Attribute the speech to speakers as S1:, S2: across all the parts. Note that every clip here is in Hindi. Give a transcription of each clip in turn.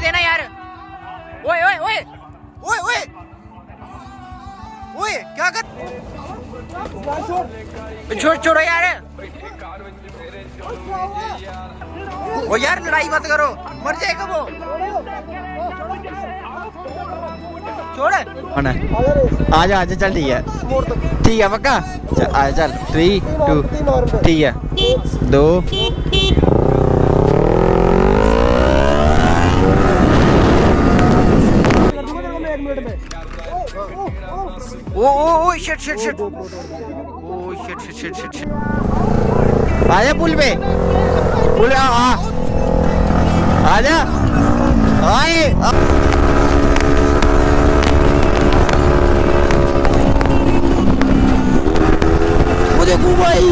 S1: देना यार। ओए ओए ओए ओए ओए ओए क्या कर, छोड़ छोड़ो यार। वो यार लड़ाई मत करो, मर जाएगा वो। छोड़ आजा आजा, चल ठीक है ठीक है पक्का। चल आजा, चल 3 2 ठीक है 2। Oh shit shit shit, oh shit shit shit shit shit. आजा पुल पे, पुल आजा आए। वो देखो भाई,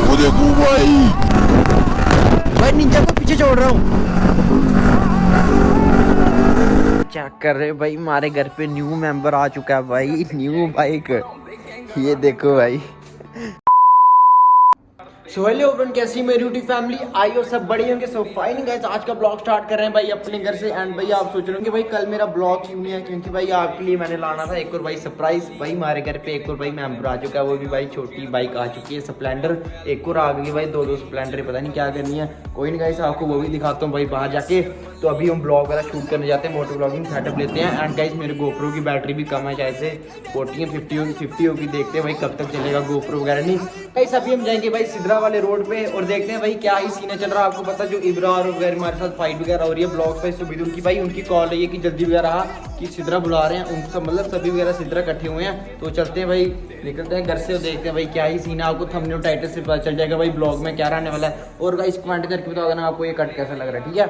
S1: वो देखो भाई निंजा को पीछे छोड़ रहा हूँ। क्या कर रहे भाई, हमारे घर पे न्यू मेंबर आ चुका है भाई, न्यू बाइक। ये देखो भाई। सो हेलो एवरीवन, कैसी मेरी यूट्यूब फैमिली, आइयो सब बढ़िया होंगे। सो फाइन गाइस, आज का ब्लॉग स्टार्ट कर रहे हैं भाई अपने घर से। एंड भाई आप सोच रहे होंगे भाई कल मेरा ब्लॉग क्यों नहीं है, क्योंकि भाई आपके लिए मैंने लाना था एक और भाई सरप्राइज। भाई हमारे घर पे एक और भाई मेंबर आ चुका है, वो भी भाई छोटी बाइक आ चुकी है स्प्लेंडर। एक और आ गई भाई, दो स्प्लेंडर, पता नहीं क्या करनी है। कोई नहीं गाइस, आपको वो भी दिखाता हूँ भाई बाहर जाके। तो अभी हम ब्लॉग वाला शूट करने जाते हैं, मोटो ब्लॉगिंग सेटअप लेते हैं। एंड गाइस मेरे गोप्रो की बैटरी भी कम है, शायद से 40 या 50 होगी। देखते हैं भाई कब तक चलेगा गोप्रो वगैरह। नहीं गाइस, अभी हम जाएंगे भाई सिद्रा वाले रोड पे और देखते हैं भाई क्या ही सीन चल रहा है। आपको पता जो इब्रा और वगैरह हमारे साथ फाइट वगैरह हो रही है ब्लॉग्स पे, सुबह उनकी भाई उनकी कॉल है कि जल्दी वगैरह कि सिद्रा बुला रहे हैं उन सब, मतलब सभी वगैरह सिद्रा इकट्ठे हुए हैं। तो चलते हैं भाई, निकलते हैं घर से और देखते हैं भाई क्या ही सीन है। आपको थंबनेल टाइटल से पता चल जाएगा भाई ब्लॉग में क्या रहने वाला है। और गाइस कमेंट करके बता देना आपको ये कट कैसा लग रहा है, ठीक है।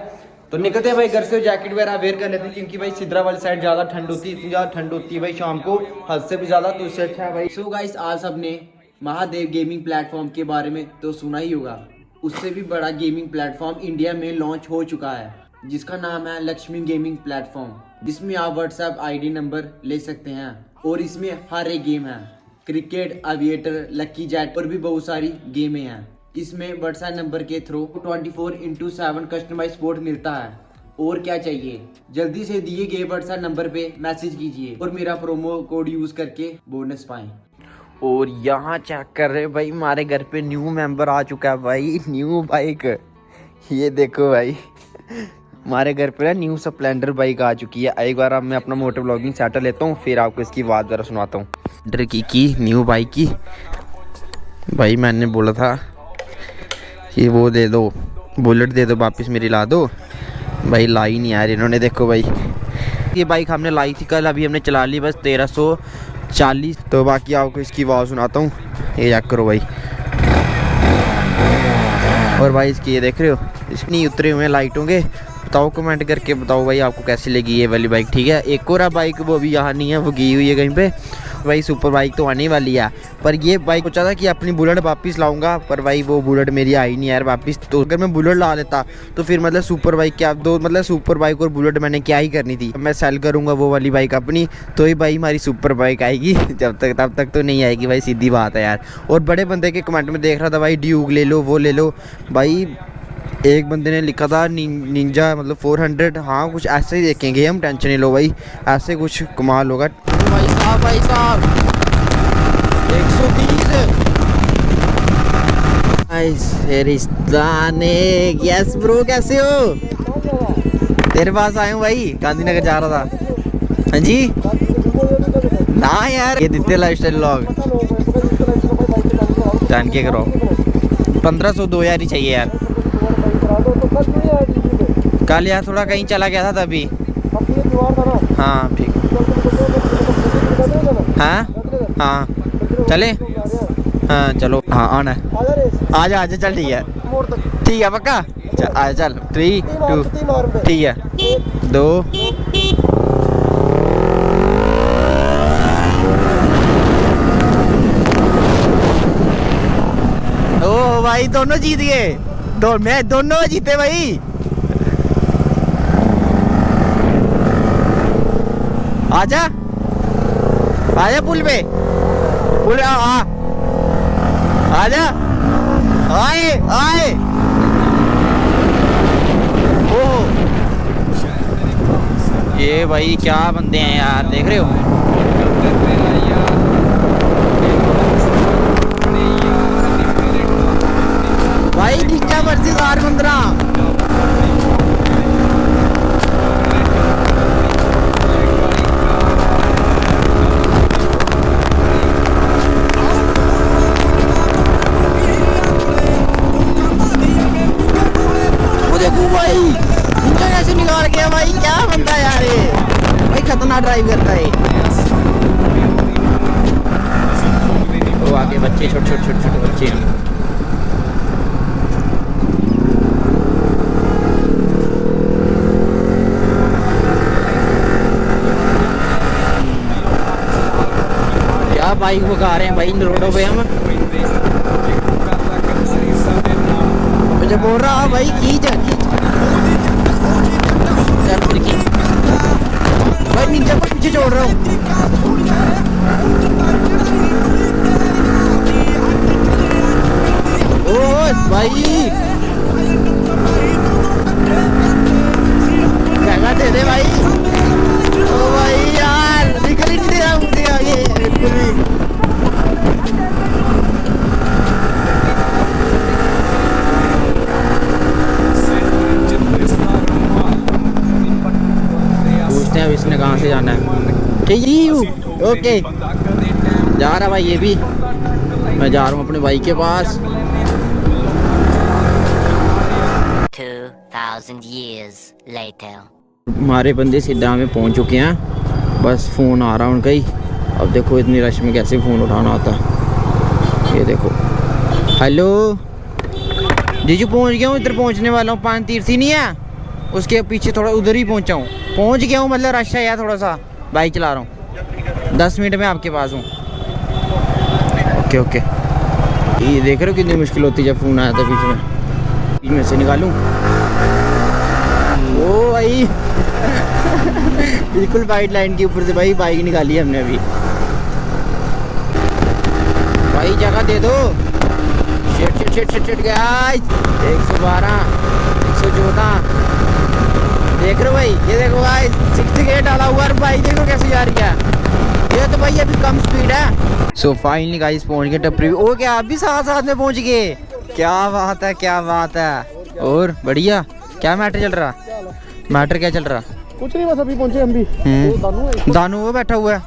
S1: तो निकलते हैं भाई घर से, जैकेट वगैरह वेयर कर लेते हैं, क्योंकि भाई सिद्रा वाली साइड ज़्यादा ठंड होती है, इतनी ज़्यादा ठंड होती है भाई शाम को, हद से भी ज़्यादा। तो इससे अच्छा है भाई। सो गाइस, आज सबने महादेव गेमिंग प्लेटफॉर्म के बारे में तो सुना ही होगा। उससे भी बड़ा गेमिंग प्लेटफॉर्म इंडिया में लॉन्च हो चुका है, जिसका नाम है लक्ष्मी गेमिंग प्लेटफॉर्म, जिसमें आप व्हाट्सएप ID नंबर ले सकते हैं। और इसमें हर एक गेम है, क्रिकेट, एविएटर, लकी जैट और भी बहुत सारी गेमें हैं। इसमें व्हाट्सएप नंबर के थ्रू 24/7 कस्टमाइज सपोर्ट मिलता है। और क्या चाहिए, जल्दी से दिए गए व्हाट्सएप नंबर पे मैसेज कीजिए और मेरा प्रोमो कोड यूज करके बोनस पाएं। और यहाँ चेक कर रहे भाई, हमारे घर पे न्यू मेंबर आ चुका है भाई, न्यू बाइक। ये देखो भाई, हमारे घर पे ना न्यू स्प्लेंडर बाइक आ चुकी है। एक बार अब मैं अपना मोटर ब्लॉगिंग सेटअप लेता हूँ, फिर आपको इसकी बात जरा सुनाता हूँ। स्प्लेंडर की न्यू बाइक की भाई, मैंने बोला था कि वो दे दो, बुलेट दे दो वापस मेरी, ला दो भाई। लाई नहीं यार इन्होंने। देखो भाई, ये बाइक हमने लाई थी कल, अभी हमने चला ली बस 1340। तो बाकी आपको इसकी आवाज़ सुनाता हूँ, ये चेक करो भाई। और भाई इसकी ये देख रहे हो, इसमें उतरे हुए लाइटों के। बताओ कमेंट करके बताओ भाई आपको कैसी लगी ये वाली बाइक, ठीक है। एक और बाइक वो भी यहाँ नहीं है, वो गई हुई है कहीं पे भाई। सुपर बाइक तो आने वाली है, पर ये बाइक सोचा था कि अपनी बुलेट वापस लाऊंगा, पर भाई वो बुलेट मेरी आई नहीं यार वापस। तो अगर मैं बुलेट ला लेता तो फिर मतलब सुपर बाइक क्या दो, मतलब सुपर बाइक और बुलेट मैंने क्या ही करनी थी। मैं सेल करूंगा वो वाली बाइक अपनी, तो ही भाई हमारी सुपर बाइक आएगी। जब तक तब तक तो नहीं आएगी भाई, सीधी बात है यार। और बड़े बंदे के कमेंट में देख रहा था भाई ड्यूक ले लो, वो ले लो भाई। एक बंदे ने लिखा था निंजा मतलब 400, हाँ कुछ ऐसे ही देखेंगे हम, टेंशन नहीं लो भाई, ऐसे कुछ कमाल होगा। भाई साहब 130 रिश्ताने। यस ब्रो, कैसे हो? तेरे पास आया हूँ भाई, गांधीनगर जा रहा था। हाँ जी ना यार, ये दिखते लाइफस्टाइल व्लॉग जान के करो। 1500 2000 ही चाहिए यार। कल यार थोड़ा कहीं चला गया था तभी। हाँ ठीक, हाँ हाँ चले, हाँ चलो, हाँ आना है, आजा आजा, चल ठीक है पक्का। आजा चल 3 2 ठीक है 2। ओ भाई दोनों जीत गए, मैं दोनों जीते भाई। आजा आजा पुल पे, पुल आजा, आए आए। ओह
S2: ये भाई क्या बंदे हैं यार, देख रहे हो। भाई नीचा वर्सेस R15। भाई इंजन ऐसे निकाल गया भाई, क्या बनता है यार ये भाई, खतरनाक ड्राइव करता है। वो आगे बच्चे छोटे छोटे छोटे छोटे बच्चे हैं। क्या बाइक भगा रहे हैं भाई रोडों पे हम। मुझे बोल रहा भाई खींच भाई, नीचे पर पीछे छोड़ रहा हूँ। ओ भाई जगह दे दे भाई। ओ भाई यार निकल ही नहीं दे रहा मुझे आगे बिल्कुल भी। अब इसने कहाँ से जाना है। ठीक है ओके, जा रहा भाई ये भी। मैं जा रहा हूँ अपने भाई के पास।
S3: 2000 years later.
S2: हमारे बंदे सिद्धा में पहुँच चुके हैं, बस फ़ोन आ रहा है उनका ही। अब देखो इतनी रश में कैसे फ़ोन उठाना आता है। ये देखो, हेलो जीजू पहुँच गया हूँ, इधर पहुँचने वाला हूँ। पान तीर्थी नहीं है उसके पीछे, थोड़ा उधर ही पहुँचा हूँ। पहुँच गया हूँ, मतलब रश है यार थोड़ा सा। बाइक चला रहा हूँ, 10 मिनट में आपके पास हूँ। Okay okay. ये देख रहे हो कितनी मुश्किल होती है जब फ़ोन आया था बीच में से निकालूँ। ओ भाई बिल्कुल वाइट लाइन के ऊपर से भाई बाइक निकाली है हमने अभी। भाई जगह दे दो। शिट गाइस, 112 114 देख रहे हो भाई। ये देखो भाई 68 डाला हुआ है भाई, देखो कैसे जा रही है। ये तो भाई अभी कम स्पीड है। सो फाइनली गाइस पहुंच गए टपरी। ओ क्या आप भी साथ में पहुंच गए, क्या बात है क्या बात है। और बढ़िया, क्या मैटर चल रहा। मैटर क्या चल रहा।
S4: कुछ नहीं, बस अभी पहुंचे हम भी।
S2: दानू वो बैठा हुआ है,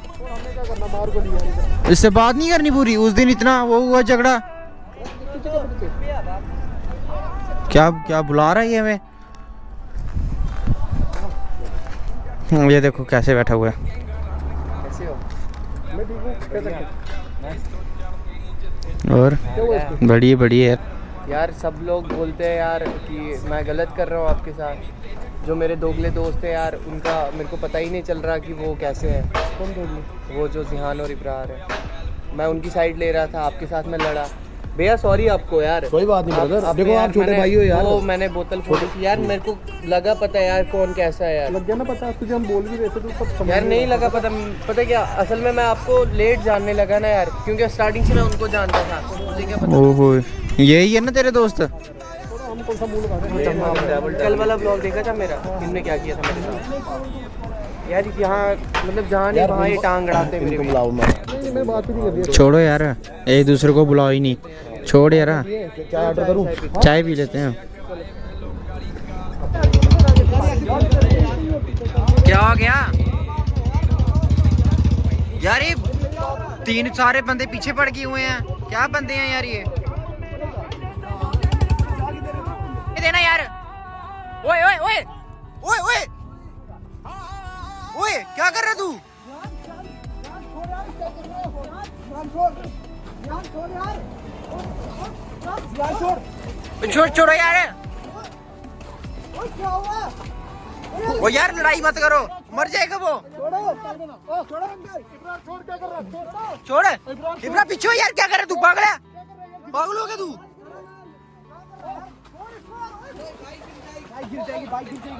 S2: इससे बात नहीं करनी पूरी। उस दिन इतना वो हुआ झगड़ा, क्या बुला रहा है ये हमें। ये देखो कैसे बैठा हुआ है।
S4: कैसे हो? मैं ठीक हूं, कैसे
S2: और बढ़िया
S4: यार सब लोग बोलते हैं यार कि मैं गलत कर रहा हूँ आपके साथ। जो मेरे दोगले दोस्त हैं यार, उनका मेरे को पता ही नहीं चल रहा कि वो कैसे हैं। कौन दोगले? वो जो जिहान और इब्रार है। मैं उनकी साइड ले रहा था, आपके साथ में लड़ा। भैया सॉरी आपको यार।
S1: कोई बात नहीं ब्रदर, देखो आप छोटे भाई हो यार।
S4: वो मैंने बोतल फोड़ी थी यार, मेरे को लगा पता यार कौन कैसा है यार।
S1: लग गया ना पता, तुझे हम बोल भी रहे थे तो सब समझ
S4: यार नहीं लगा पता क्या असल में मैं आपको लेट जानने लगा ना यार, क्योंकि स्टार्टिंग से मैं उनको जानता था। मुझे क्या पता।
S2: ओहो यही है ना तेरे दोस्त।
S1: हम कौन सा मुंह लगा रहे हैं।
S4: कल वाला ब्लॉग देखा था मेरा, इनने क्या किया था मेरे साथ यार। यहाँ मतलब जहाँ नहीं वहाँ ये टांग अड़ाते मेरे को।
S1: बुलाओ, मैं बात ही नहीं कर रही।
S2: छोड़ो यार, एक दूसरे को बुलाओ ही नहीं। छोड़ यार,
S1: चाय ऑर्डर करूं?
S2: चाय पी लेते हैं। क्या हो गया यार, ये 3 सारे बंदे पीछे पड़ गए हुए हैं। क्या बंदे हैं यार ये देना यार। ओए ओए ओए ओए ओए ओए क्या कर रहा तू। छोड़ो यार। वो यार लड़ाई मत करो, मर जाएगा वो। छोड़ इब्रा, पीछे हो यार। क्या कर रहा तू, पागल है, पागल हो गया तू।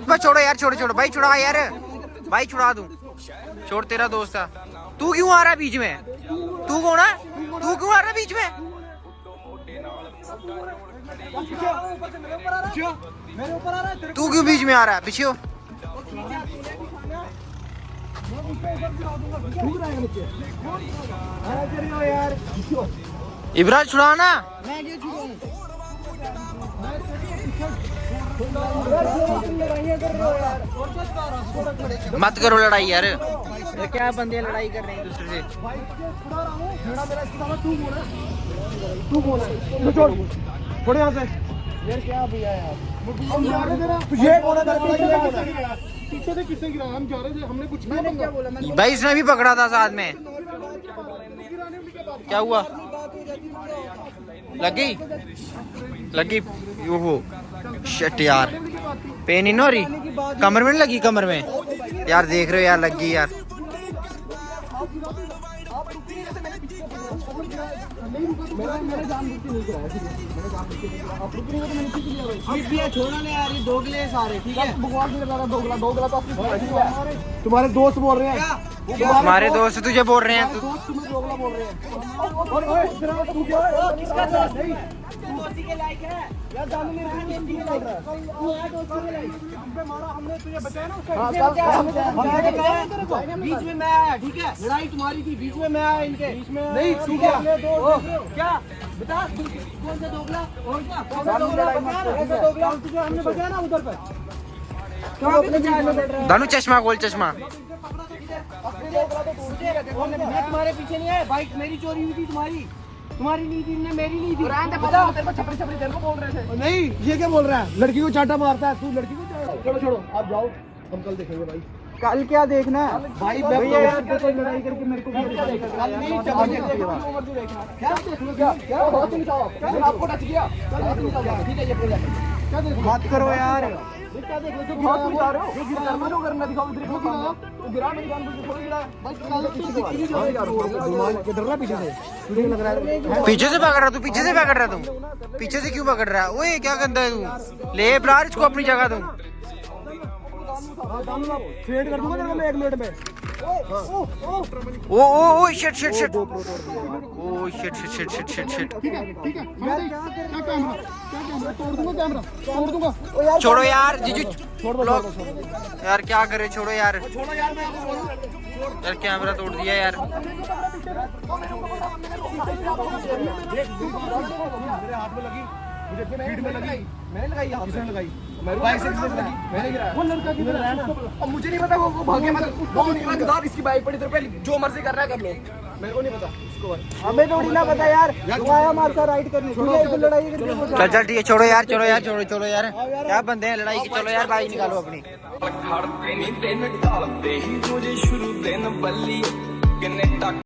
S2: बस छोड़ो यार, छोड़ो भाई, छुड़ा यार भाई, छुड़ा दूं। छोड़, तेरा दोस्त है। तू क्यों आ रहा है बीच में। तू कौन है, तू क्यों आ रहा है बीच में। तू क्यों बीच में आ रहा है, पीछे हो। इब्राज छुड़ाना मत करो लड़ाई यार। क्या बंदे लड़ाई कर रहे हैं एक दूसरे से।
S1: थोड़े यहाँ से
S4: यार क्या भैया यार
S1: ये बोला था
S5: पीछे से किसने गिरा? हम जा रहे थे, हमने कुछ नहीं
S4: क्या बोला मैंने
S2: भाई इसने भी पकड़ा था साथ में। क्या हुआ? लगी ओहो शिट यार। पेन इन हो रही कमर में नहीं लगी? कमर में यार देख रहे हो यार लग गई यार।
S4: छोड़ना नहीं यार, ये दोगले सारे ठीक है।
S5: दोगला तो तुम्हारे दोस्त बोल रहे हैं।
S2: हमारे दोस्त तुझे बोल रहे हैं।
S5: तुम्हें दोगला बोल रहे हैं।
S4: बीच में मैं आया ठीक है, लड़ाई तुम्हारी थी, बीच में मैं आया इनके नहीं ठीक है। क्या बता कौन सा दोगला और क्या कौन सा दोगला तुझे हमने बचाया ना उधर पे।
S2: दानू चश्मा खोल चश्मा।
S4: मैं तुम्हारे पीछे नहीं है, बाइक मेरी चोरी हुई थी, तुम्हारी नहीं थी, मेरी नहीं थी।
S5: तेरे को बोल रहे थे। नहीं, ये क्या बोल रहा है? लड़की को चाटा मारता है तू, लड़की को चाटा। चलो छोड़ो, आप जाओ, हम कल देखेंगे भाई।
S4: कल क्या देखना है
S5: भाई
S4: भैया यार, कोई लड़ाई करके मेरे को
S5: कल नहीं क्या आपको टच किया? ठीक है, ये बोला क्या देखो?
S4: बात करो यार।
S5: क्या देख रहे हो? बहुत गिरा रहे हो। जो करना दिखाओ इधर को गिरा मेरी जान बुझ थोड़ी गिरा भाई। डर रहा पीछे से, तुझे लग रहा है
S2: पीछे से पकड़ रहा तू? पीछे से पकड़ रहा तू? पीछे से क्यों पकड़ रहा है? ओए क्या गंदा है तू। ले ब्रार इसको अपनी जगह दूं।
S5: फेड कर दूंगा तेरे को मैं 1 मिनट में।
S2: Oh shit shit shit. Oh shit shit shit shit shit shit.
S5: ठीक है क्या कैमरा तोड़ दूंगा
S2: छोड़ो यार जीजू। यार क्या करे, छोड़ो यार। यार कैमरा तोड़ दिया यार।
S5: मेरे हाथ में लगी, मुझे फीड में लगी, मैंने लगाई, हाथ से लगाई, मेरे बाइक से लगी, मैंने गिराया। वो लड़का किधर है ना? अब मुझे नहीं पता, वो भागे मत, वो निकला गधा, इसकी बाइक पड़ी तेरे पे, जो मर्जी कर रहा है कर लो, मेरे को नहीं पता इसको।
S4: हमें थोड़ी ना पता यार, तू आया हमारे साथ राइड करने, ठीक है? तो लड़ाई करके
S2: चल चल ठीक है, छोड़ो यार छोड़ो यार छोड़ो यार। क्या बंदे हैं लड़ाई की? चलो यार बाइक निकालो अपनी।
S6: ਖੜਦੇ ਨਹੀਂ ਦਿਨ ਢਲਦੇ ਹੀ ਜੋ ਜੇ ਸ਼ੁਰੂ ਦਿਨ ਬੱਲੀ ਕਿੰਨੇ